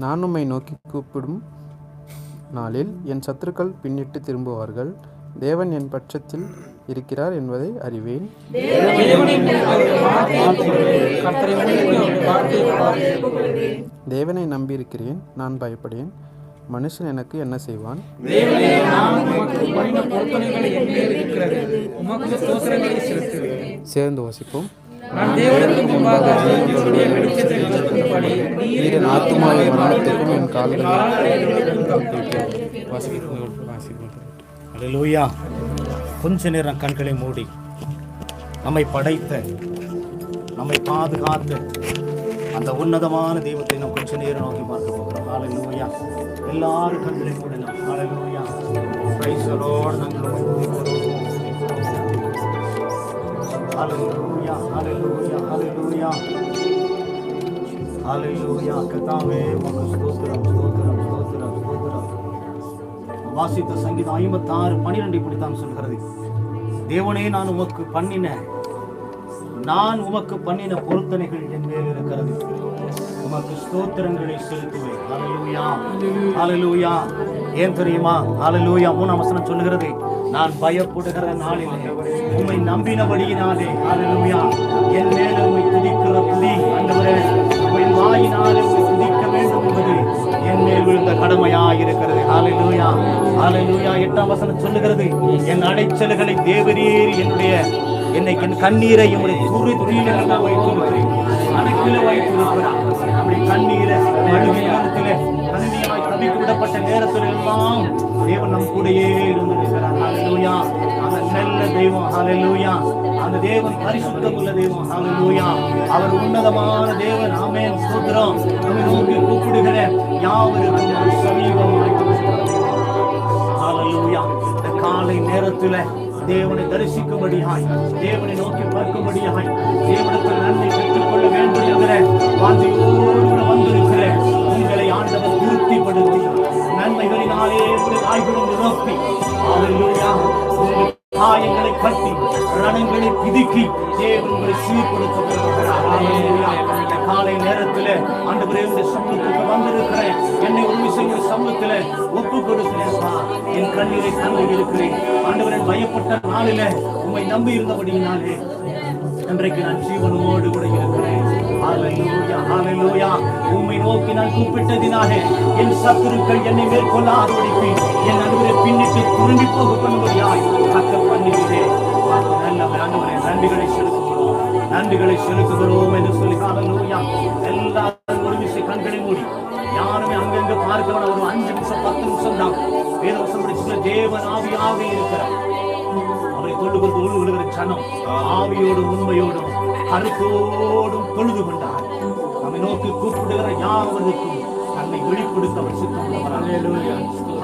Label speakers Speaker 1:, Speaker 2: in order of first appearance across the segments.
Speaker 1: நான் உம்மை நோக்கி கூப்பிடும் நாளில் என் சத்துருக்கள் பின்னிட்டு திரும்புவார்கள். தேவன் என் பட்சத்தில் இருக்கிறார் என்பதை அறிவேன். தேவனை நம்பியிருக்கிறேன், நான் பயப்படேன். மனுஷன் எனக்கு என்ன செய்வான்? சேர்ந்து வாசிப்போம். ஆத்துமாவை மரணத்துக்கும் என் கால்கள்.
Speaker 2: அல்லேலூயா. கொஞ்ச நேரம் கண்களை மூடி நம்மை படைத்த, நம்மை பாதுகாத்த அந்த உன்னதமான தெய்வத்தை நாம் கொஞ்ச நேரம் நோக்கி பார்க்க போகிறோம். அல்லேலூயா. எல்லாரும் கண்களை மூடலாம். Hallelujah. Praise the Lord. Hallelujah. Hallelujah. Hallelujah. Hallelujah. கர்த்தாவே உமக்கு ஸ்தோத்திரம், ஸ்தோத்திரம், ஸ்தோத்திரம், ஸ்தோத்திரம். வாசித்த சங்கீதம் 56:12 இப்படித்தான் சொல்கிறது. தேவனே, நான் உமக்கு பண்ணின பொருத்தனைகள் என் மேல் இருக்கிறது. உமக்கு ஸ்தோத்திரங்களை செலுத்துவேன். அல்லேலூயா. அல்லேலூயா. ஏன் தெரியுமா? அல்லேலூயா. 3ஆம் வசனம் சொல்லுகிறது, நான் பயப்படுகிற நாளிலே உம்மை நம்பினபடியினாலே, அல்லேலூயா, என் மேல உம்மை துதிக்கிற துதி, ஆண்டவரே, உம்மின் வாயினாலே உம்மை துதிக்க வேண்டும் என்பது என் மேல் விழுந்த கடமையாயிருக்கிறது. அல்லேலூயா. அல்லேலூயா. 8ஆம் வசனம் சொல்லுகிறது, என் அடைச்சல்களை தேவரீர் என் கண்ணீரை உம்முடைய துருத்தியில வைத்திருக்கிறேன், அணைக்கில வைத்திருக்கிறார். நம்முடைய கண்ணீரை அழுகை நேரத்திலே, கண்ணீராய் தவிக்க விடப்பட்ட நேரத்தில் எல்லாம் தேவன் நம் கூடயே இருந்திருக்கிறார். அல்லேலூயா. அந்த நல்ல தெய்வம். அல்லேலூயா. அந்த தேவன் பரிசுத்தம் உள்ள தெய்வம். அல்லேலூயா. அவர் உன்னதமான தேவன். ஆமென். ஸ்தோத்திரம். நம்மை நோக்கி கூப்பிடுகிற யாவருக்கும் சமீபமாய். அல்லேலூயா. இந்த காலை நேரத்தில் தேவனை தரிசிக்கும்படியாய், தேவனை நோக்கி பார்க்கும்படியாய், தேவனத்தில் நன்மை பெற்றுக் கொள்ள வேண்டும் என்கிற வாஞ்சையோடு வந்திருக்கிற உங்களை ஆண்டவர் திருப்திப்படுத்தி நன்மைகளினாலே ஆய்வுடன் நிரப்பி, அல்லேலூயா, உங்கள் காயங்களை கட்டி ரணங்களை பிதுக்கி தேவன் உங்களை சீர்படுத்த காலை நேரத்தில் ஆண்டவரே சமூகத்துக்கு வந்திருக்கிறேன். என்னை ஒரு விஷயம் சமூகத்தில் ஒப்பு கொடுக்கிறேன். என் கண்ணீரை தந்து இருக்கிறேன். ஆண்டவரை பயப்பட்ட நாளில உம்மை நம்பி இருந்தபடியினாலே இன்றைக்கு நான் ஜீவனோடு கூட இருக்கிறேன். அல்லேலூயா. அல்லேலூயா. உம்மை நோக்கி நான் கூப்பிட்டதினாலே என் சத்துருக்கள் என்னை மேற்கொள்ளாதபடிக்கு என் நடுவரை பின்னிட்டு திரும்பி போக பண்ணும்படியாய் கர்த்தர் பண்ணுகிறேன். நல்லவர். ஆண்டவரே, நன்றிகளை செலுத்துகிறோம் என்று சொல்லி. அல்லேலூயா. எல்லாரும் ஒரு விஷயம் கண்களை மூடி, யாருமே அங்கங்க பார்க்கிறவன் ஒரு 5 நிமிஷம் 10 நிமிஷம் தான் வேதவசம் படிச்சுள்ள தேவன் ஆவியாக இருக்கிறார். அவரை தொழுவது விழுகிற சனம் ஆவியோடும் உண்மையோடும் கருத்தோடும் தொழுது கொண்டார். நம்மை நோக்கி கூப்பிடுகிற யாவருக்கும் தன்னை வெளிப்படுத்த அவர் சித்தமுள்ளவர். அல்லேலூயா.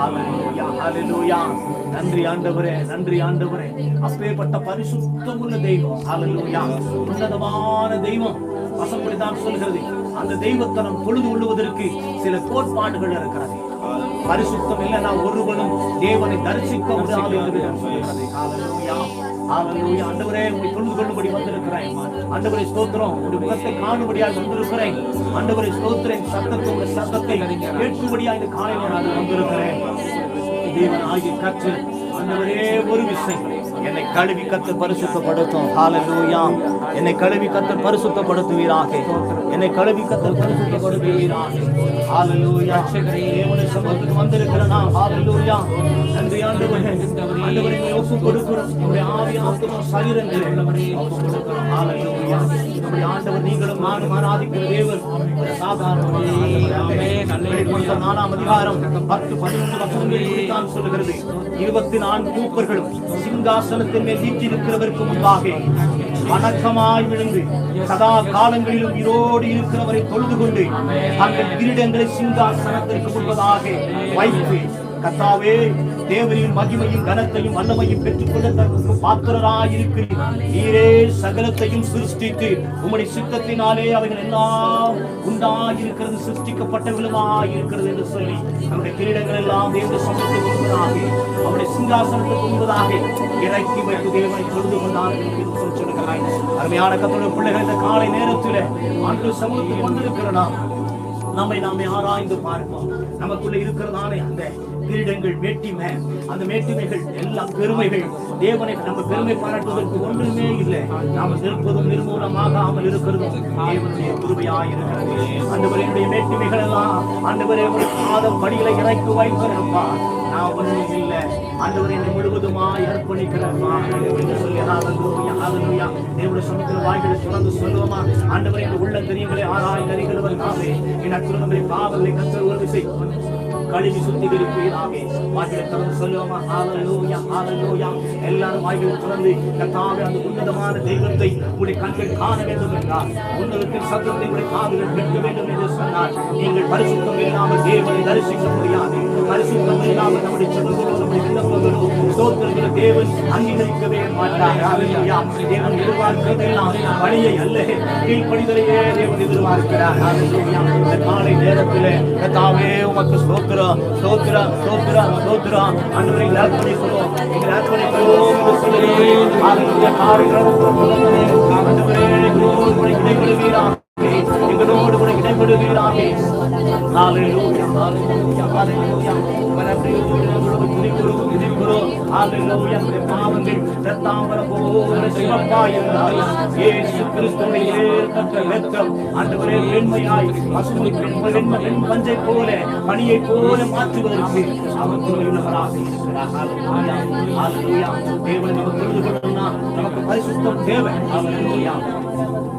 Speaker 2: அல்லேலூயா. அல்லேலூயா. நன்றி ஆண்டவரே, நன்றி ஆண்டவரே. அப்பேற்பட்ட பரிசுத்தம் உள்ள தெய்வம். அல்லேலூயா. உன்னதமான தெய்வம். வசப்படிதான் சொல்கிறது, அந்த தெய்வத்தை நாம் தொழுது கொள்வதற்கு சில கோட்பாடுகள் இருக்கிறது. பரிசுத்தம் இல்லைன்னா ஒருவனும் தேவனை தரிசிக்க முடியாது என்று சொல்கிறது. அல்லேலூயா. அல்லேலூயா. ஆண்டவரே, உம்மை தொழுது கொள்ளும்படி வந்திருக்கிறேன். ஆண்டவரே ஸ்தோத்திரம். உம்முடைய முகத்தை காணும்படியாக வந்திருக்கிறேன். ஆண்டவரே ஸ்தோத்திரம். சத்தத்தை கேட்கும்படியாக இந்த காலையில் நான் வந்திருக்கிறேன். தேவன் ஆகிய கர்த்தர் ஆண்டவரே, ஒரு விஷயம் என்னை கழுவி கர்த்தர் பரிசுத்தப்படுத்தும். ஹல்லேலூயா. என்னை கழுவி கர்த்தர் பரிசுத்தப்படுத்துவீராக. என்னை கழுவி கர்த்தர் பரிசுத்தப்படுத்துவீராக. ஹல்லேலூயா. தேவனுடைய சமூகத்துக்கு வந்திருக்கிறேன். ஹல்லேலூயா. நன்றி ஆண்டவரே. ஆண்டவரே, ஒப்பு கொடுக்கிறோம். நம்முடைய ஆவி, ஆத்துமா, சரீரங்களை ஒப்பு கொடுக்கிறோம். ஹல்லேலூயா. நம்முடைய ஆண்டவர் நீங்களும் நானும் ஆராதிக்கிற தேவன் சாதாரணமான ஆண்டவர். 4ஆம் அதிகாரம் 10-11 வசனங்கள் தான் சொல்லுகிறது. 24 தூப்பர்களும் சிங்காசனத்தின் மேல் வீற்றிருக்கிறவருக்கு முன்பாக வணக்கமாய் விழுந்து சதா காலங்களிலும் உயிரோடு இருக்கிறவரை தொழுது கொண்டு அந்த கிரீடங்களை சிங்காசனத்திற்கு முன்பதாக வைத்து, கர்த்தாவே, தேவரின் மகிமையும் கனத்தையும் வல்லமையும் பெற்றுக்கொள்ள பாத்திரராயிருக்கிறீர். நீரே சகலத்தையும் சிருஷ்டித்து உம்முடைய சித்தத்தினாலே அவைகள் எல்லாம் உண்டாயிருக்கிறது, சிருஷ்டிக்கப்பட்டவர்களுமாயிருக்கிறது என்று சொல்லி நம்முடைய கிரீடங்கள் எல்லாம் தேவ சமூகத்துக்கு முன்பதாக அவருடைய சிங்காசனத்துக்கு முன்பதாக இறக்கி வைத்து தேவனை தொழுது கொண்டார்கள் என்று சொல்லுகிறாய். அருமையான கர்த்தருடைய பிள்ளைகள், இந்த காலை நேரத்தில் ஆண்டு சமூகத்துக்கு வந்திருக்கிற நாமே ஆராய்ந்து பார்ப்போம். நமக்குள்ள இருக்கிறதானே அந்த கிரீடங்கள், மேட்டிமை, அந்த மேட்டிமைகள் எல்லாம் பெருமைகள், தேவனை நம்ம பெருமை பாராட்டுவதற்கு ஒன்றுமே இல்லை. நாம் நிற்பதும் நிர்மூலமாகாமல் இருக்கிறதும் தேவனுடைய கிருபையாயிருக்கிறது. ஆண்டவருடைய மேட்டிமைகள் எல்லாம் ஆண்டவருடைய பாதம் படிகளை இறக்கி வைக்கிறப்பா, நான் ஒன்றும் இல்லை, ஆண்டவரை முழுவதுமாய் அர்ப்பணிக்கிறப்பா என்று சொல்லி தேவனுடைய சமூகத்தில் வாய்களை தொடர்ந்து சொல்லுவோமா? ஆண்டவரை உள்ள தெரியங்களை ஆராய்ந்து அறிகிறவர் நாமே, என் அற்புதங்களை பாவங்களை கத்தர் ஒரு விசை கழுவி சுத்திகரிப்பீராக. வாய்களை தொடர்ந்து சொல்லுவோமா? ஹல்லேலூயா, ஹல்லேலூயா. எல்லாரும் வாய்களை தொடர்ந்து கர்த்தாவே அந்த உன்னதமான தெய்வத்தை உடைய கண்கள் காண வேண்டும் என்றார், உன்னதத்தின் சத்தத்தை உடைய காதுகள் கேட்க வேண்டும் என்று சொன்னார். நீங்கள் பரிசுத்தம் இல்லாமல் தேவனை தரிசிக்க முடியாது. பரிசுத்தம் இல்லாமல் நம்முடைய செல்வங்களோ நம்முடைய விண்ணப்பங்களோ ஸ்தோத்திரங்களோ தேவன் அங்கீகரிக்கவே மாட்டார். ஹல்லேலூயா. தேவன் எதிர்பார்க்கிறதெல்லாம் பணியை அல்ல, கீழ்ப்படிதலையே தேவன் எதிர்பார்க்கிறார். ஹல்லேலூயா. இந்த காலை நேரத்திலே கர்த்தாவே உமக்கு ஸ்தோத்திரம், ஸ்தோத்திரம், ஸ்தோத்திரம், ஸ்தோத்திரம். ஆண்டவரை அர்ப்பணிக்கிறோம், எங்களை அர்ப்பணிக்கிறோம் என்று சொல்லுகிறேன். ஹல்லேலூயா. ஆண்டவரே எங்களோடு கூட இடைப்படுவீராக, எங்களோடு கூட இடைப்படுவீராக. ஹல்லேலூயா, ஹல்லேலூயா, ஹல்லேலூயா. மனதியோடு நம்மளோடு துதிக்கிறோம், துதிக்கிறோம். ஹல்லேலூயா. பாவங்கள் இரத்தாம்பரம் போல சிவப்பாயிருந்தால் இயேசு கிறிஸ்துவின் ஏற்பட்ட இரத்தம் ஆண்டவரே வெண்மையாய் வெண் பஞ்சை போல பனியை போல மாற்றுவதற்கு அவர் துணையுள்ளவராக இருக்கிறார். ஹல்லேலூயா, ஹல்லேலூயா. தேவனை நம்ம புரிந்து கொள்ளணும்னா நமக்கு பரிசுத்தம் தேவை. ஹல்லேலூயா,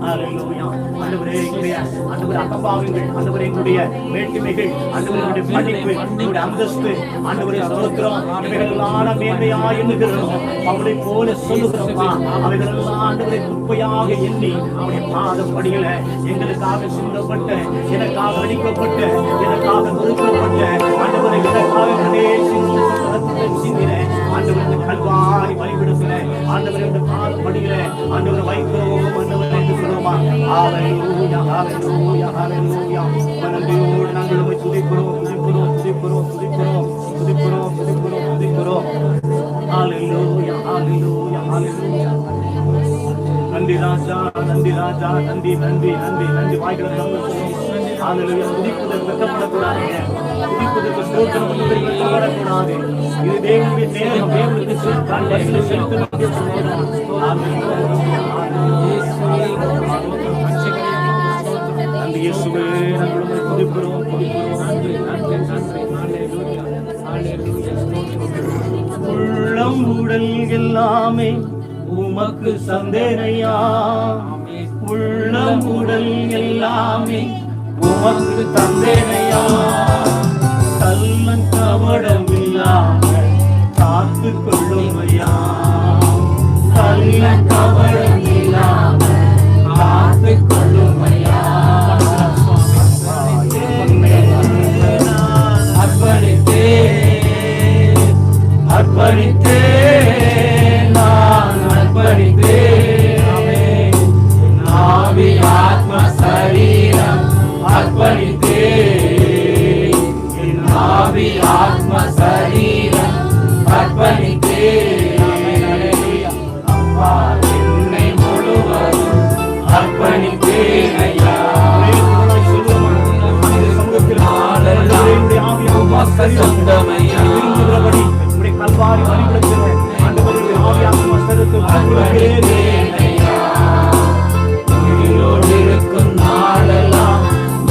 Speaker 2: ஹல்லேலூயா. ஆண்டவரே எங்களுடைய ஆண்டவரே அகம்பாவங்கள், ஆண்டவரே எங்களுடைய மேட்டிமைகள், ஆண்டவருடைய படிப்பு, எங்களுடைய அந்தஸ்து, ஆண்டவரே ஸ்தோத்திரம், இவைகளெல்லாம் மேன்மையா எண்ணுகிறோம். அவரை போல சொல்லுகிறோம்ப்பா, அவைகளெல்லாம் ஆண்டவரை குப்பையாக எண்ணி அவருடைய பாதம் படியில எங்களுக்காக சிந்தப்பட்ட, எனக்காக அடிக்கப்பட்ட, எனக்காக நொறுக்கப்பட்ட, ஆண்டவரை எனக்காக சிந்தின ஆண்டவரை கல்வாரி வழிபடுகிற ஆண்டவரை பாதம் படியில ஆண்டவரை வைக்கிறோம். ஆண்டவரை என்று சொல்லுமா? ஹல்லேலூயா, ஹல்லேலூயா, ஹல்லேலூயா. மனதியோடு நாங்கள் உம்மை துதிக்கிறோம், துதிக்கிறோம், துதிக்கிறோம், துதிக்கிறோம், துதிக்கிறோம், துதிக்கிறோம், துதிக்கிறோம். ஹல்லேலூயா, ஹல்லேலூயா, ஹல்லேலூயா. நன்றி ராஜா, நன்றி ராஜா, நன்றி, நன்றி, நன்றி, நன்றி. வாய்களை திறந்து ஹல்லேலூயா. துதிப்பதற்கு வெட்கப்படக்கூடாது, துதிப்பதற்கு ஸ்தோத்திரம் பண்ணுவதற்கு வெட்கப்படக்கூடாது. இது தேவனுடைய நேரம், தேவனுக்கு செலுத்த வேண்டிய சமயம். ஹல்லேலூயா, நன்றி இயேசுவே, நாங்கள் உம்மை துதிக்கிறோம், துதிக்கிறோம். நன்றி, நன்றி, நன்றி. ஹல்லேலூயா, ஹல்லேலூயா. உள்ளம் உடல் எல்லாமே உமக்கு சந்தேனையா, உள்ளம் உடல் எல்லாமே உமக்கு தந்தேனையா. கள்ளம் கவடம் இல்லாமல் காத்து கொள்ளுமையா, கள்ளம் கவடம் இல்லாமல் காத்து கொள்ளுமையா. அர்ப்பணித்தேன், நான் அர்ப்பணித்தேன். ஆவி ஆத்ம சரீரம் அர்ப்பணித்தேன், ஆவி ஆத்ம சரீரம் அர்ப்பணித்தேன். அப்பா என்னை முழுவதும் அர்ப்பணித்தேன் ஐயா. சொந்தமையா கல்வாரி வழிபடுகிறேன். ஆண்டவருடைய ஆவியாத்ம சரீரத்தில் இருக்கும் நாளெல்லாம்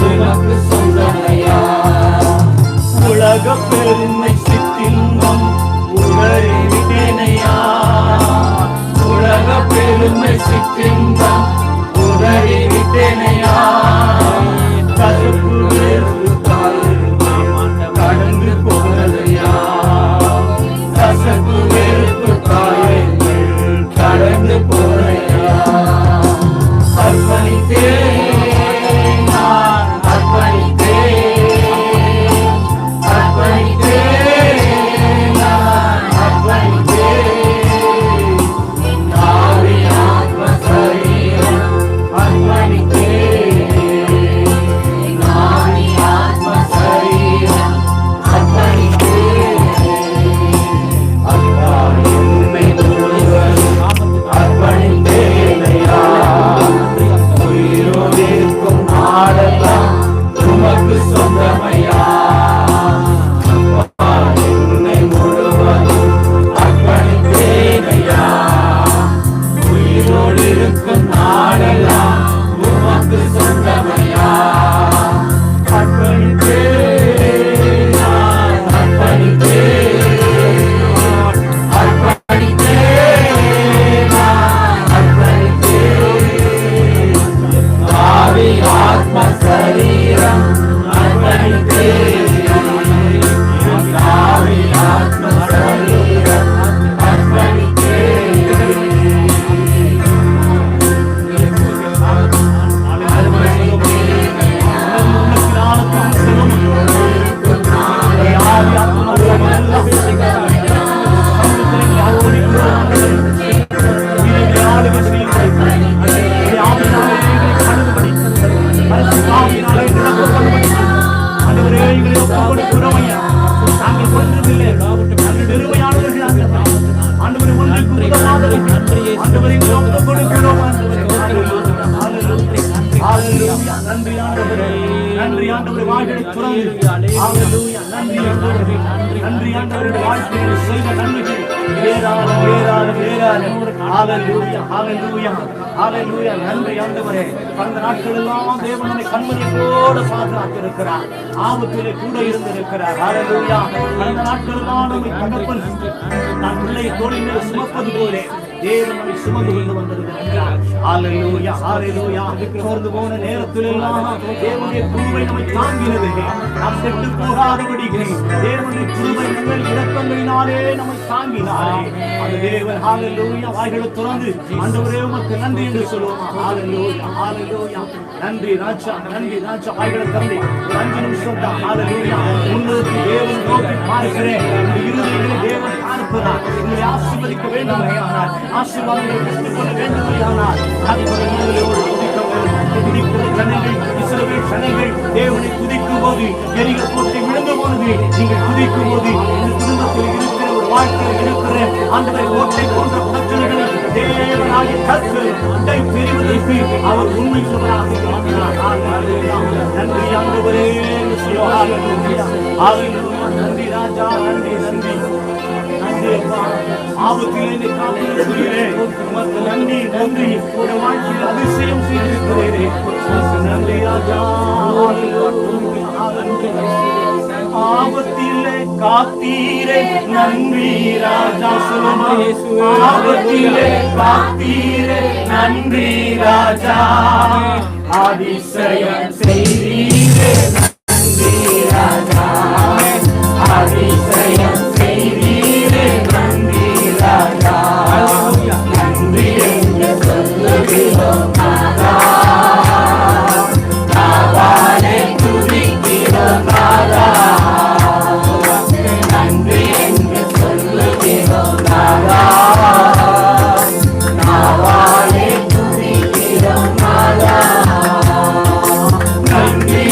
Speaker 2: உனக்கு சொந்தமையா. உலக பெருமை சிற்றின்பம் உதறிவிட்டேனையா, உலக பெருமை சிற்றின்பம் உதறிவிட்டேனையா. கசப்பு கடந்து போனதையா, கசப்பு வெறுப்பு காயங்கள் கடந்து போனையா. அர்ப்பணித்தேன், நான் அர்ப்பணித்தேன், அர்ப்பணித்தேன், நான் இருக்கும் நாளெல்லாம் உமக்கு சொந்தமையா. அர்ப்பணித்தே அர்ப்பணித்தே அர்ப்பணித்தே அர்ப்பணித்தே ஆவி ஆத்ம சரீரம் அர்ப்பணித்தே ஆவி ஆத்ம சரீரம் அர்ப்பணித்தே. நன்றி ஆண்டவரே, வாழ்களை துறந்து நன்றி ஆண்டவருடைய வாழ்க்கையில் செய்த நன்மைகள் வேறாலும் வேறாலும் வேறாலும். ஹல்லேலூயா ஹல்லேலூயா ஹல்லேலூயா. நன்றி ஆண்டவரே, கடந்த நாட்களெல்லாம் தேவன் நம்மை கண்மணியோடு பாதுகாத்திருக்கிறார், ஆபத்திலே கூட இருந்திருக்கிறார். ஹல்லேலூயா. கடந்த நாட்களெல்லாம் நம்மை தகப்பன் நான் பிள்ளையை தோளின் மேல் சுமப்பது போலே தேவன் நம்மை சுமந்து கொண்டு வந்திருக்கிறார். ஹல்லேலூயா ஹல்லேலூயா. சோர்ந்து போன நேரத்தில் எல்லாம் தேவனுடைய கிருபை நம்மை தாங்கினது. நாம் செட்டு போகாதபடி தேவனுடைய கிருபை நம்மை இரக்கங்களினாலே நம்மை தாங்கினாரே. அந்த தேவன் ஹல்லேலூயா வாய்களை திறந்து ஆண்டவரே உமக்கு நன்றி என்று சொல்லுவோம். ஹல்லேலூயா ஹல்லேலூயா. நன்றி ராஜா, நன்றி ராஜா. வாய்களை திறந்து ஒரு 5 நிமிஷம் தான் ஹல்லேலூயா உங்களுக்கு தேவன் நோக்கி பார்க்கிறேன். இந்த இருதயங்களை தேவன் பார்க்கிறார். உங்களை ஆசீர்வதிக்க வேண்டுமையானால், ஆசீர்வாதங்களை பெற்றுக்கொள்ள வேண்டுமையானால் துதிக்கிற ஜனங்கள், இஸ்ரவேல் ஜனங்கள் தேவனை துதிக்கும் போது எரிக போட்டு விழுந்து போனது. நீங்கள் துதிக்கும் போது இந்த குடும்பத்தில் இருக்கிற ஒரு வாழ்க்கையில் இருக்கிற ஆண்டவரை ஓட்டை போன்ற பிரச்சனைகளை தேவனாகிய கர்த்தர் அண்டை பெறுவதற்கு அவர் உண்மை சொல்வதாக இருக்கிறார். நன்றி ஆண்டவரே. நன்றி ராஜா, நன்றி நன்றி ஆபத்தில் என்னை காத்திருக்கிறேன். உமக்கு நன்றி நன்றி. ஒரு வாழ்க்கையில் அதிசயம் செய்திருக்கிறேன். நன்றி ராஜா. ஆபத்திலே காத்தீரே நன்றி ராஜா. ஆபத்திலே காத்தீரே நன்றி ராஜா. அதிசயம் செய்தீரே நன்றி ராஜா. அதிசயம் செய்தீரே நன்றி ராஜா. நன்றி என்று சொல்லுகிறோம் நாதா. நாவாலே துதிக்கிறோம் நாதா. நன்றி என்று சொல்லுகிறோம் நாதா. நாவாலே துதிக்கிறோம் நாதா. நன்றி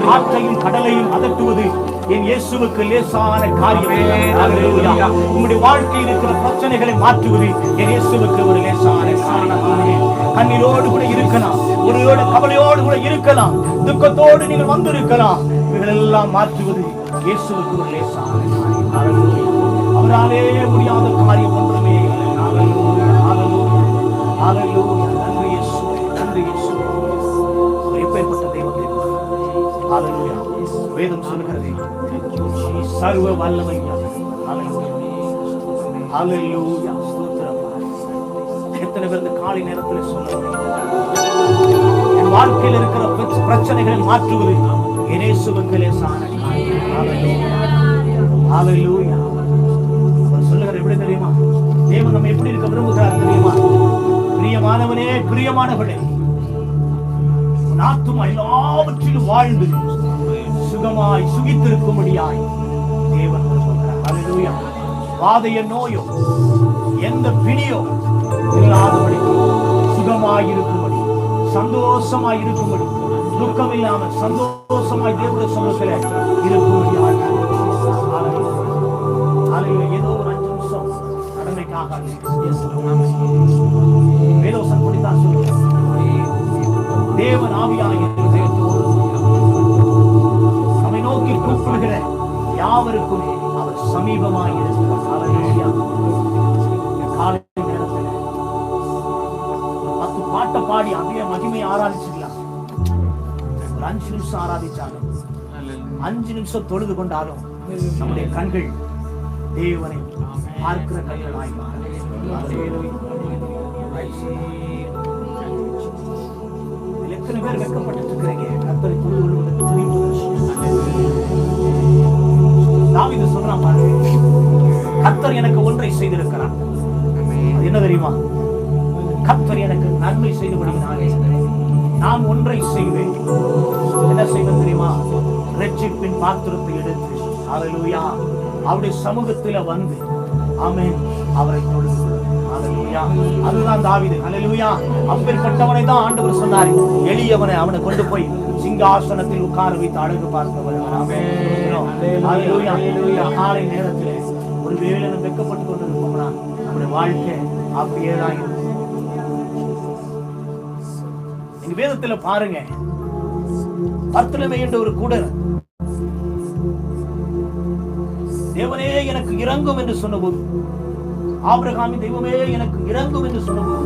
Speaker 2: காற்றையும் கடலையும் அதட்டுவது என் இயேசுவுக்கு லேசான காரியமே. உங்களுடைய வாழ்க்கையில் இருக்கிற பிரச்சனைகளை மாற்றுவது என் இயேசுவுக்கு ஒரு லேசான காரியம். கண்ணீரோடு கூட இருக்கலாம், ஒரு கவலையோடு கூட இருக்கலாம், துக்கத்தோடு நீங்கள் வந்திருக்கலாம். இவைகளெல்லாம் மாற்றுவது இயேசுவுக்கு ஒரு லேசான காரியம். அவராலே முடியாத காரியம் ஒன்றுமே இல்லை. நன்றி இயேசு, நன்றி இயேசு. எப்பேற்பட்ட தெய்வத்தை வேதம் சொல்கிறது சர்வ வல்லமை. எத்தனை பேர் இந்த காலை நேரத்தில் சொல்ல என் வாழ்க்கையில் இருக்கிற பிரச்சனைகளை மாற்றுவது இயேசுவுக்கு லேசான காரியம். சொல்லுகிற எப்படி தெரியுமா? தேவன் நம்ம எப்படி இருக்க விரும்புகிறார் தெரியுமா? பிரியமானவனே, பிரியமானவனே, ஆத்துமா எல்லாவற்றிலும் வாழ்ந்து சுகமாய் சுகித்திருக்கும்படியாய் தேவன் சொல்கிறார். அல்லேலூயா. வாதைய நோயோ எந்த பிணியோ இல்லாதபடி சுகமாய் இருக்கும்படி, சந்தோஷமாய் இருக்கும்படி, துக்கம் இல்லாமல் சந்தோஷமாய் தேவனுடைய சமூகத்தில் இருக்கும்படியாய் ஏதோ ஒரு 5 நிமிஷம் கடமைக்காக வேதோசன் படித்தான் சொல்லுங்க. தேவன் ஆவியாகிய நம்மை நோக்கி கூப்பிடுகிற யாவருக்கும் அவர் சமீபமாக இருக்கிறார். காலை நேரத்தில் 10 பாட்டை பாடி அப்படியே மகிமை ஆராதிச்சுக்கலாம். ஒரு 5 நிமிஷம் ஆராதிச்சாலும் 5 நிமிஷம் தொழுது கொண்டாலும் நம்முடைய கண்கள் தேவனை பார்க்கிற கண்களாய் எத்தனை பேர் வெட்கப்பட்டு இருக்கிறீங்க? கர்த்தரை தொழுது கொள்வதற்கு தாவீது சொல்றான் பாருங்க, கர்த்தர் எனக்கு ஒன்றை செய்திருக்கிறார். அது என்ன தெரியுமா? கர்த்தர் எனக்கு நன்மை செய்தபடியினாலே நான் ஒன்றை செய்வேன். என்ன செய்வேன் தெரியுமா? இரட்சிப்பின் பாத்திரத்தை எடுத்து ஹல்லேலூயா அவருடைய சமூகத்தில வந்து ஆமென் அவரை தொழுது ஹல்லேலூயா. அதுதான் தாவீது. ஹல்லேலூயா. அப்பேற்பட்டவனை தான் ஆண்டவர் சொன்னார், எளியவனை அவனை கொண்டு போய் சிங்காசனத்தில் உட்கார வைத்து அழகு பார்த்தவர். ஆமென். ஹல்லேலூயா. காலை நேரத்தில் ஒருவேளை நம்ம வெட்கப்பட்டு கொண்டிருப்போம்னா நம்முடைய வாழ்க்கை அப்படியே தான் இருக்கும். நீங்க வேதத்துல பாருங்க, பர்த்தலமே என்ற ஒரு கூடர் தேவனே எனக்கு இறங்கும் என்று சொன்னபோது, ஆபிரகாமின் தெய்வமே எனக்கு இறங்கும் என்று சொன்னபோது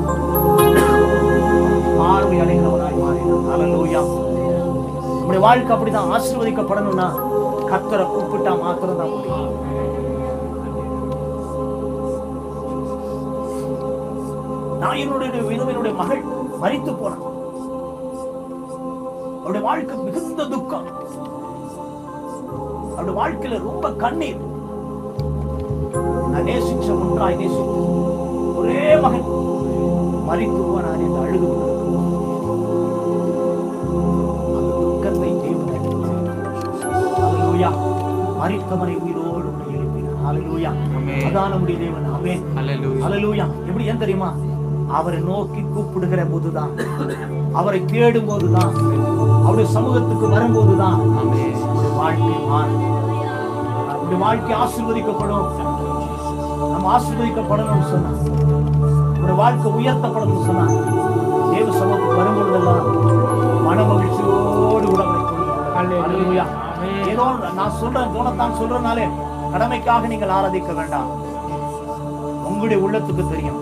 Speaker 2: பார்வை அடைகிறவனாய் மாறினான். ஹல்லேலூயா. நம்முடைய வாழ்க்கை அப்படிதான் ஆசீர்வதிக்கப்படணும்னா கர்த்தரை கூப்பிட்டா மாத்திரம் தான் முடியும். நாயினுடைய விதவையினுடைய மகள் மரித்து போனான். அவருடைய வாழ்க்கை மிகுந்த துக்கம், அவருடைய வாழ்க்கையில ரொம்ப கண்ணீர். நான் நேசிச்ச ஒன்றாய் நேசித்த ஒரே மகன் மரித்து போனார் என்று அழுது அந்த துக்கத்தை ஹல்லேலூயா மரித்தவனை உயிரோடு எழுப்பினார். ஹல்லேலூயா. அதான் நம்முடைய தேவன். ஆமென். ஹல்லேலூயா. எப்படி ஏன் தெரியுமா? அவரை நோக்கி கூப்பிடுகிற போதுதான், அவரை தேடும் போதுதான், அவருடைய சமூகத்துக்கு வரும்போதுதான் வாழ்க்கை மாறும். நம்முடைய வாழ்க்கை ஆசீர்வதிக்கப்படும். நம்ம ஆசீர்வதிக்கப்படணும்னு சொன்னா, நம்முடைய வாழ்க்கை உயர்த்தப்படணும்னு சொன்னா, தேவ சமூகத்துக்கு வரும்பொழுதெல்லாம் மன மகிழ்ச்சியோடு உடம்பை ஹல்லேலூயா. ஏதோ நான் சொல்றேன் தோணத்தான் சொல்றதுனாலே கடமைக்காக நீங்கள் ஆராதிக்க வேண்டாம். உங்களுடைய உள்ளத்துக்கு தெரியும்.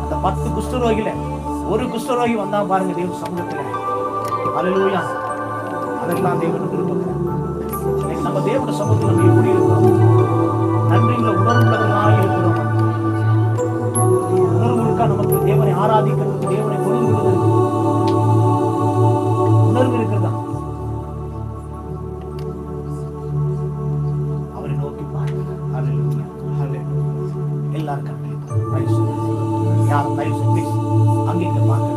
Speaker 2: அந்த 10 குஷ்டரோகில ஒரு குஷ்டரோகி வந்தா பாருங்க தேவ சமூகத்துல. ஹல்லேலூயா. அதெல்லாம் தேவனுக்கு விருப்பம். நம்ம தேவனுடைய சமூகத்தில் நம்ம எப்படி இருக்கிறோம்? நன்றிகளை உணர்வுள்ளவர்களாக இருக்கிறோம். உணர்வு இருக்கா? நமக்கு தேவனை ஆராதிக்கிறதுக்கு, தேவனை கொள்ளுகிறது உணர்வு இருக்கிறதா? அவரை நோக்கி பாருங்க. ஹல்லேலூயா. ஹல்லேலூயா. எல்லாரும் கண்டு யாரும் தயவு செஞ்சு அங்கே இங்க பார்க்க.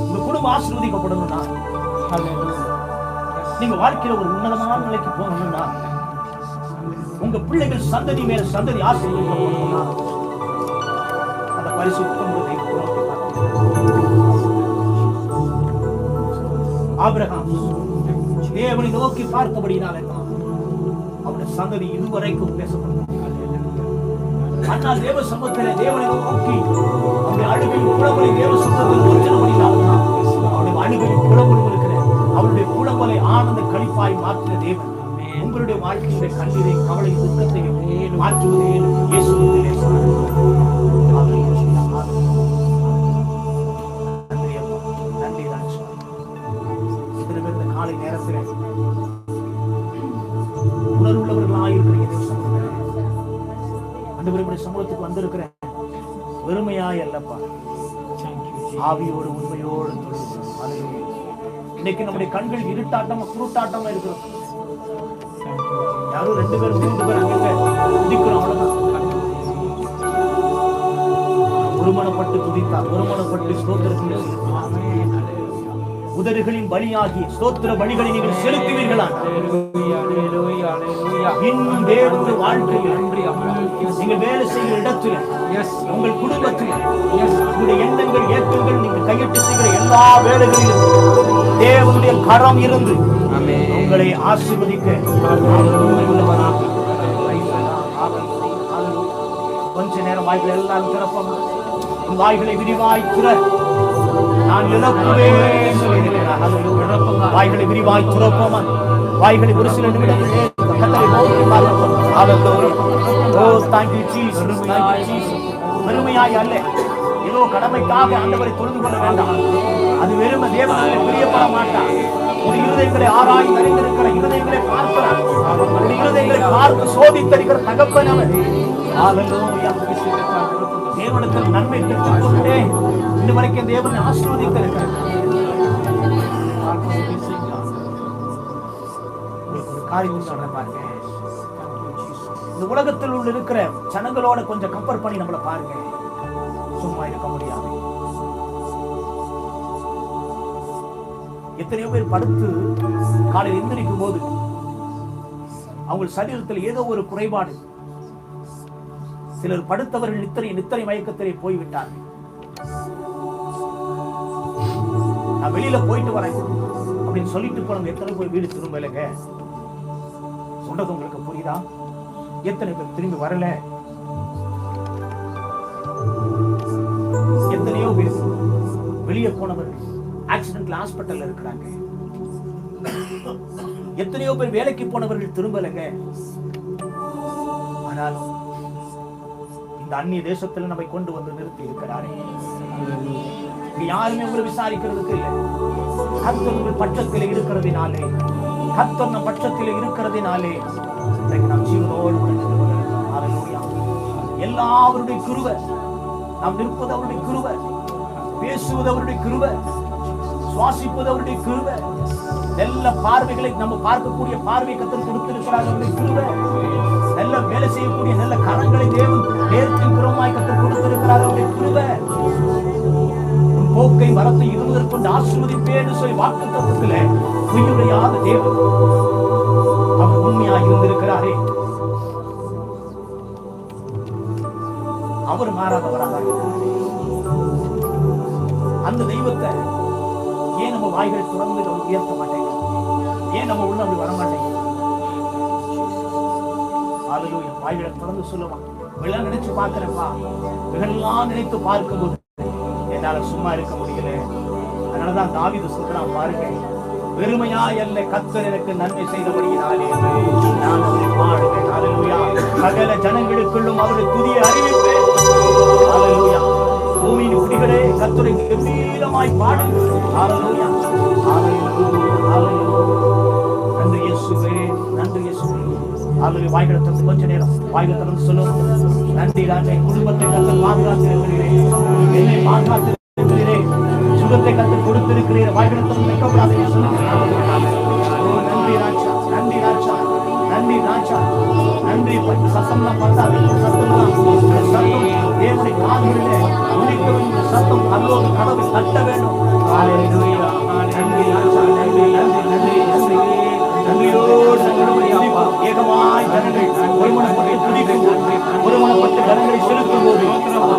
Speaker 2: உங்க குடும்பம் ஆசீர்வதிக்கப்படணும்னா, நீங்க வாழ்க்கையில ஒரு உன்னதமான நிலைக்கு போகணும்னா, உங்க பிள்ளைகள் சந்ததி மேல சந்ததி ஆசீர்வதிக்கப்படணும்னா, அந்த பரிசுத்த ஆபிரகாம் தேவனை நோக்கி பார்த்தபடினாலே அவருடைய சந்ததி இதுவரைக்கும் பேசப்படும். அண்ணா தேவ சமூகத்திலே தேவனை நோக்கி அவருடைய அழுகையின் புலம்பலை தேவ சமூகத்தில் ஒருங்கிணைந்தால்தான் அவருடைய அழுகையின் புலம்பலும் இருக்கிற அவருடைய புலம்பலை ஆனந்த களிப்பாய் மாற்றின தேவன் உங்களுடைய வாழ்க்கையுடைய கண்ணீரை கவலை துக்கத்தையும் மாற்றுவதே இயேசுவிலே நன்றி ராஜா. இத்தனை பேர் இந்த காலை நேரத்தில் உணர்வுள்ளவர்களாக இருக்கிறீங்க. தேவ சமூகத்தில் சமூகத்துக்கு வந்திருக்கிறேன் வெறுமையாய் அல்லப்பா, ஆவியோடு உண்மையோடு. இன்னைக்கு நம்முடைய கண்கள் இருட்டாட்டமா குருட்டாட்டமா இருக்கிறோம். யாரும் 2 பேர் 3 பேர் அங்க துதிக்கிறோம், அவ்வளவுதான். ஒருமனப்பட்டு துதித்தார், ஒருமனப்பட்டு ஸ்தோத்திரத்திலே உதடுகளின் பலியாகி ஸ்தோத்திர பலிகளை நீங்கள் செலுத்துவீர்களா? இன்னும் தேவனுடைய வாழ்க்கையில் நீங்கள் வேலை செய்கிற இடத்தில், உங்கள் குடும்பத்தில், உங்களுடைய எண்ணங்கள் ஏற்றங்கள் நீங்கள் கையிட்டு செய்கிற எல்லா வேலைகளிலும் தேவனுடைய கரம் இருந்து உங்களை ஆசீர்வதிக்க கொஞ்ச நேரம் வாய்களை எல்லாம் திறப்போம். வாய்களை விரிவாய் திற. நான் இழப்புவேன் வாய்களை விரிவாய் துறப்போமா? வாய்களை ஒரு சில நிமிடங்களே பெருமையாய் அல்ல, ஏதோ கடமைக்காக ஆண்டவரை தொழுது கொள்ள வேண்டாம். அது வெறும் தேவனுக்கு பிரியப்பட மாட்டார். ஒரு இருதயங்களை ஆராய்ந்து அறிந்திருக்கிற, இருதயங்களை பார்க்கிறார், ஒரு இருதயங்களை பார்த்து சோதித்தறிகிற தகப்பன் அவர். தேவனிடத்தில் நன்மை பெற்றுக்கொண்டே இன்று வரைக்கும் தேவனை ஆசீர்வதித்து இருக்கிறார். காரியம் சொல்றேன் பாருங்க. இந்த உலகத்தில் உள்ள இருக்கிற ஜனங்களோட கொஞ்சம் கம்பேர் பண்ணி நம்மளை பாருங்க. சும்மா இருக்க முடியாது. எத்தனையோ பேர் படுத்து காலையில் எந்திரிக்கும் போது அவங்க சரீரத்தில் ஏதோ ஒரு குறைபாடு. சிலர் படுத்தவர்கள் நித்திரை மயக்கத்திலே போய்விட்டார்கள். நான் வெளியில போயிட்டு வரேன் அப்படின்னு சொல்லிட்டு போனவங்க எத்தனை பேர் வீடு திரும்ப இல்லைங்க? சொல்றது உங்களுக்கு புரியுதா? எத்தனை பேர் திரும்பி வரல? எத்தனையோ பேர் வெளியே போனவர்கள் ஆக்சிடென்ட்ல ஹாஸ்பிட்டல்ல இருக்கிறாங்க. எத்தனையோ பேர் வேலைக்கு போனவர்கள் திரும்பலங்க. ஆனாலும் இந்த அந்நிய தேசத்துல நம்மை கொண்டு வந்து நிறுத்தி இருக்கிறாரே, யாருமே உங்களை விசாரிக்கிறதுக்கு இல்லை. கர்த்தர் உங்கள் பட்சத்தில் இருக்கிறதினாலே, கர்த்தர் நம் பட்சத்தில் இருக்கிறதினாலே நாம் ஜீவனோடு எல்லாருடைய கிருபை. நாம் நிற்பது அவருடைய கிருபை, பேசுவது அவருடைய கிருபை, சுவாசிப்பது அவருடைய கிருபை. நல்ல பார்வைகளை நம்ம பார்க்கக்கூடிய பார்வை கர்த்தர் கொடுத்திருக்கிறார் அவருடைய கிருபை. நல்ல வேலை செய்யக்கூடிய நல்ல கரங்களை தேவன் நேர்த்தியும் கிரமமாய் கர்த்தர் கொடுத்திருக்கிறார் அவருடைய கிருபை. உன் போக்கை வரத்தை இருவதற்கொண்டு ஆசீர்வதிப்பேன்னு சொல்லி வாக்குத்தத்தத்திலே பொய்யுரையாத தேவன் அவர் உண்மையாக இருந்திருக்கிறாரே. அவர் மாறாதவராக இருக்கிறார். அந்த தெய்வத்தை ஏன் நம்ம வாய்களை துறந்து உயர்த்த மாட்டேங்க? ஏன் நம்ம உள்ள அப்படி வர மாட்டேங்க? வாய்களை திறந்து சொல்லுவான். இதெல்லாம் நினைச்சு பார்க்கிறப்பா, இதெல்லாம் நினைத்து பார்க்கும்போது என்னால சும்மா இருக்க முடியல. அதனாலதான் தாவீது சொல்றான் பாருங்க, வெறுமையா அல்ல கர்த்தர் எனக்கு நன்மை செய்தபடியினாலே நான் அவரை பாடுவேன். ஹல்லேலூயா. சகல ஜனங்களுக்குள்ளும் அவருடைய துதியை அறிவிப்பேன். ஹல்லேலூயா. பூமியின் குடிகளே கர்த்தரை கம்பீரமாய் பாடுங்கள். ஹல்லேலூயா. நன்றி இயேசுவே, நன்றி இயேசுவே. அவருடைய வாய்களை திறந்து கொஞ்ச நேரம் வாய்களை திறந்து சொல்லும். நன்றி ராஜா, குடும்பத்தை கர்த்தர் பாதுகாத்திருக்கிறீரே, என்னை பாதுகாத்திருக்கிறீரே, சுகத்தை கர்த்தர் கொடுத்திருக்கிறீரே. வாய்களை திறந்து வைக்கப்படாதே சொல்லுங்க. நன்றி ராஜா, நன்றி ராஜா, நன்றி ராஜா, நன்றி. சத்தம்லாம் பார்த்தாது, சத்தம் தேவனை காதுகளிலே உதிக்க வேண்டும். சத்தம் கல்லோடு கதவை தட்ட வேண்டும். நன்றி ராஜா, நன்றி நன்றி நன்றி நன்றி. நன்றியோடு ஏகமாய் ஜனங்கள் ஒருமனப்பட்டு துதிக்கும், ஒருமனப்பட்டு கரங்களை செலுத்தும் போது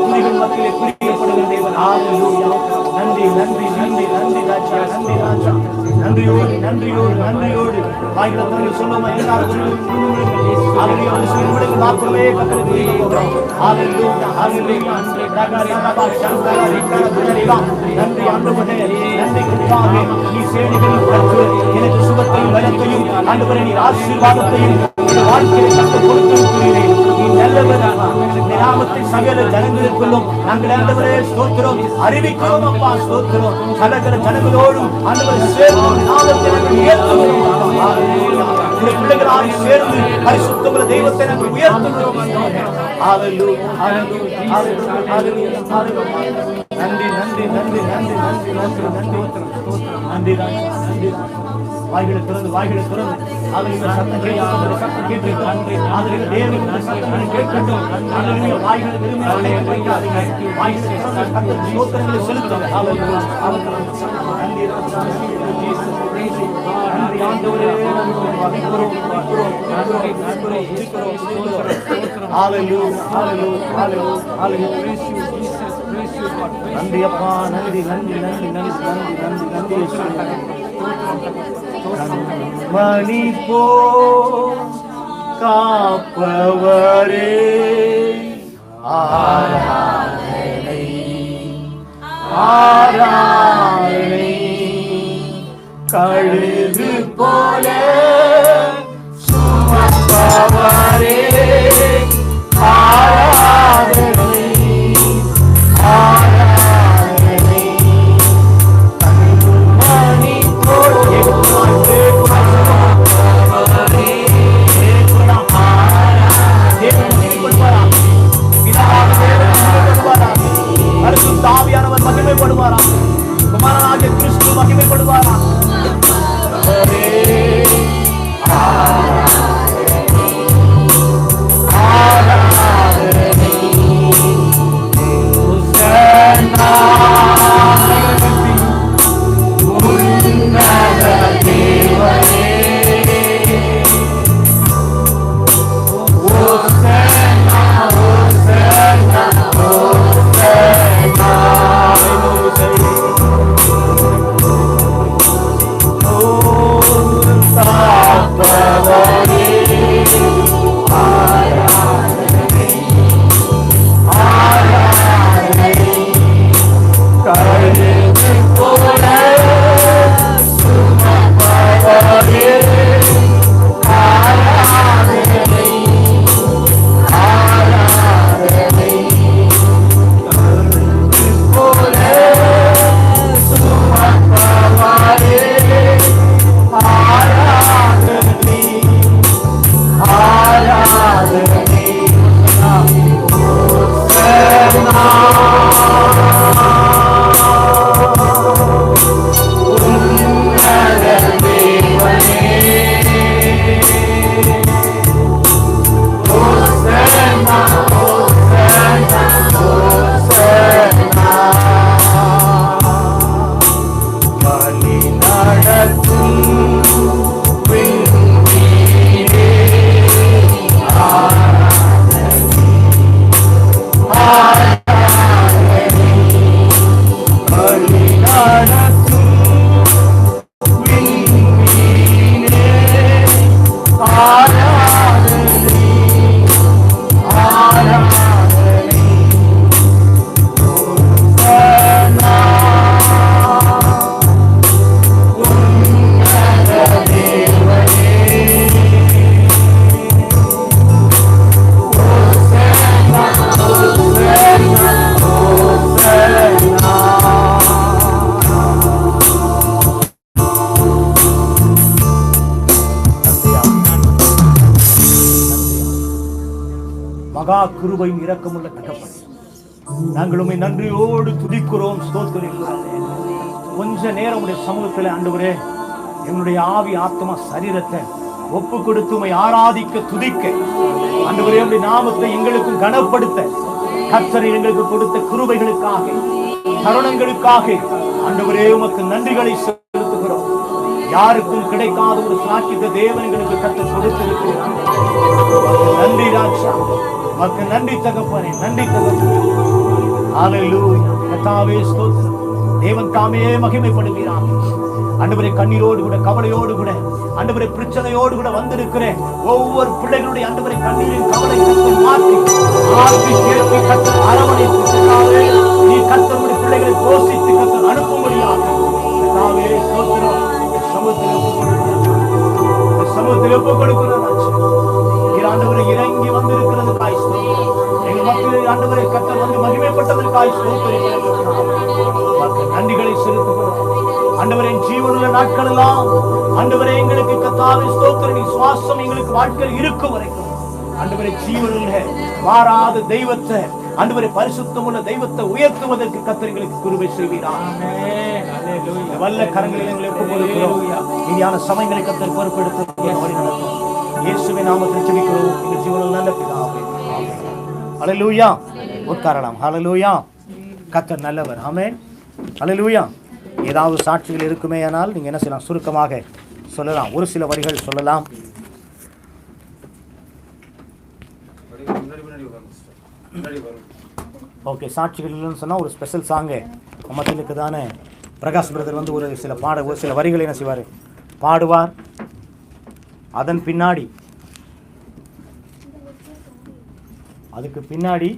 Speaker 2: துதிகள் மத்தியிலே பிரியப்படுகிற தேவன். ஹல்லேலூயா. நன்றி நன்றி நன்றி நன்றி ராஜா, நன்றி ராஜா. நன்றியோடு நன்றியோடு நன்றியோடு வாய்களை திறந்து சொல்லுமா எல்லாரும் மாத்திரமே கத்தருக்கு நன்றி ஆண்டவரே. நன்றி குறிப்பாக நீ சேனைகளில் எனக்கு சுகத்தையும் பலத்தையும் ஆண்டவரே நீ ஆசீர்வாதத்தையும் வாழ்க்கையை கற்றுக் கொடுத்திருக்கிறீரே. நீ நல்லவராக நாமத்தை சகல ஜனங்களுக்குள்ளும் நாங்கள் ஆண்டவரே ஸ்தோத்திரம் அறிவிக்கிறோம். அப்பா ஸ்தோத்திரம். சகல ஜனங்களோடும் ஆண்டவரே சேர்ந்து நாமத்தை நாங்கள் உயர்த்துகிறோம். இந்த பிள்ளைகளாய் சேர்ந்து பரிசுத்தமுள்ள தெய்வத்தை நாங்கள் உயர்த்துகிறோம். ஹல்லேலூயா, ஹல்லேலூயா, ஹல்லேலூயா, ஹல்லேலூயா. நன்றி நன்றி நன்றி நன்றி நன்றி நன்றி நன்றி நன்றி நன்றி. வாய்களை திறந்து வாய்களை திறந்து அதில் சத்தம் கேட்கட்டும். அதில் தேவன் சத்தம் கேட்கட்டும். அதில் வாய்களை விரும்பி வைக்காதீங்க. வாய்களை திறந்து ஸ்தோத்திரங்களை செலுத்துங்க. நன்றி நன்றி ஆண்டவரே. நன்றி அப்பா, நன்றி நன்றி நன்றி நன்றி நன்றி நன்றி நன்றி. மணி போ காப்பவரே ஆராதனை ஆராதனை. கழுகு போல சுமப்பவரே ஆராதனை ஆராதனை. மகா கிருபையும் இரக்கமுள்ள தகப்பனே, நாங்கள் உம்மை நன்றியோடு துதிக்கிறோம், ஸ்தோத்திரிக்கிறோம். கொஞ்ச நேரம் உடைய சமூகத்தில் ஆண்டவரே எங்களுடைய ஆவி ஆத்மா சரீரத்தை ஒப்பு கொடுத்து உம்மை ஆராதிக்க துதிக்க ஆண்டவரே உம்முடைய நாமத்தை எங்களுக்கும் கனப்படுத்த கர்த்தர் எங்களுக்கு கொடுத்த கிருபைகளுக்காக தருணங்களுக்காக ஆண்டவரே உமக்கு நன்றிகளை செலுத்துகிறோம். யாருக்கும் கிடைக்காத ஒரு சாக்கியத்தை தேவன் எங்களுக்கு கர்த்தர் கொடுத்திருக்கிறார். நன்றி ராஜா, உமக்கு நன்றி தகப்பனே, நன்றி தகப்பனே. ஹல்லேலூயா. கர்த்தாவே ஸ்தோத்திரம். தேவன் தாமே மகிமைப்படுகிறார். ஆண்டவரே கண்ணீரோடு கூட கவலையோடு கூட ஆண்டவரே பிரச்சனையோடு கூட வந்திருக்கிறேன் ஒவ்வொரு பிள்ளைகளுடைய ஆண்டவரே கண்ணீரின் கவலை மாற்றி சேர்த்து கர்த்தர் அரவணைத்து நீ கர்த்தருடைய பிள்ளைகளை போஷித்து கர்த்தர் அனுப்பும்படியாக கர்த்தாவே ஸ்தோத்திரம். சமூகத்தில் ஒப்புக் கொடுக்கிறோம். ஆண்டவரை இறங்கி வந்திருக்கிறதுக்காய் ஸ்தோத்திரம். எங்கள் மக்கள் ஆண்டவரை கர்த்தர் வந்து மகிமைப்பட்டதற்காய் ஸ்தோத்திரம். நன்றிகளை செலுத்துகிறோம். ஆண்டவரே ஜீவனுள்ள நாட்கள் எல்லாம் ஆண்டவரே எங்களுக்கு கர்த்தாவே ஸ்தோத்திரம். நீ சுவாசம் எங்களுக்கு வாழ்க்கையில் இருக்கும் வரைக்கும் ஆண்டவரே ஜீவனுள்ள மாறாத தெய்வத்தை ஆண்டவரே பரிசுத்தமுள்ள தெய்வத்தை உயர்த்துவதற்கு கர்த்தர் எங்களுக்கு கிருபை செய்வீராக. வல்ல கரங்களில் எங்களை ஒப்புக் கொடுக்கிறோம். இனியான சமயங்களை கர்த்தர் பொறுப்பெடுத்து வழி நடத்தும். இயேசுவின் நாமத்தில் ஜெபிக்கிறோம் எங்கள் ஜீவனுள்ள நல்ல பிதாவே. ஹல்லேலூயா. உட்காரலாம். ஹல்லேலூயா. கர்த்தர் நல்லவர். ஆமென். ஹல்லேலூயா. ஏதாவது சாட்சிகள் இருக்குமே ஆனால் நீங்க என்ன செய்யலாம், சுருக்கமாக சொல்லலாம். ஒரு சில வரிகள் சொல்லலாம். ஓகே, சாட்சிகள் இல்லைன்னு சொன்னால் ஒரு ஸ்பெஷல் சாங்கு மத்தியிலுக்கு தானே பிரகாஷ் பிரதர் வந்து ஒரு சில வரிகளை என்ன செய்வார், பாடுவார். அதன் பின்னாடி அதுக்கு பின்னாடி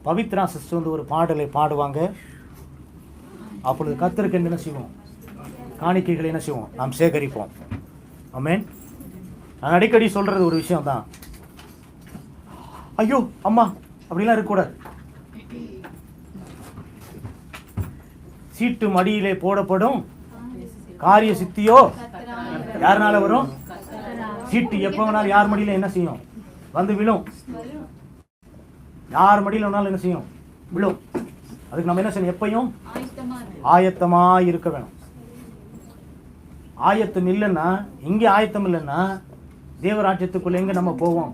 Speaker 2: பவித்ரா சிஸ்டர் வந்து ஒரு பாடலை பாடுவாங்க. அப்பொழுது கர்த்தருக்கு என்ன செய்வோம், காணிக்கைகளை என்ன செய்வோம், நாம் சேகரிப்போம். ஆமென். நான் அடிக்கடி சொல்றது ஒரு விஷயம் தான், ஐயோ அம்மா அப்படிலாம் இருக்கக்கூடாது. சீட்டு மடியிலே போடப்படும் காரிய சித்தியோ யாருனால வரும்? சீட்டு எப்போ வேணாலும் யார் மடியில என்ன செய்யும், வந்து விழும். யார் மடியில் வேணாலும் என்ன செய்யும், விழும். அதுக்கு நம்ம என்ன செய்யணும், எப்பையும் ஆயத்தமாக இருக்க வேணும். ஆயத்தம் இல்லைன்னா, இங்கே ஆயத்தம் இல்லைன்னா தேவராஜ்யத்துக்குள்ள எங்க நம்ம போவோம்,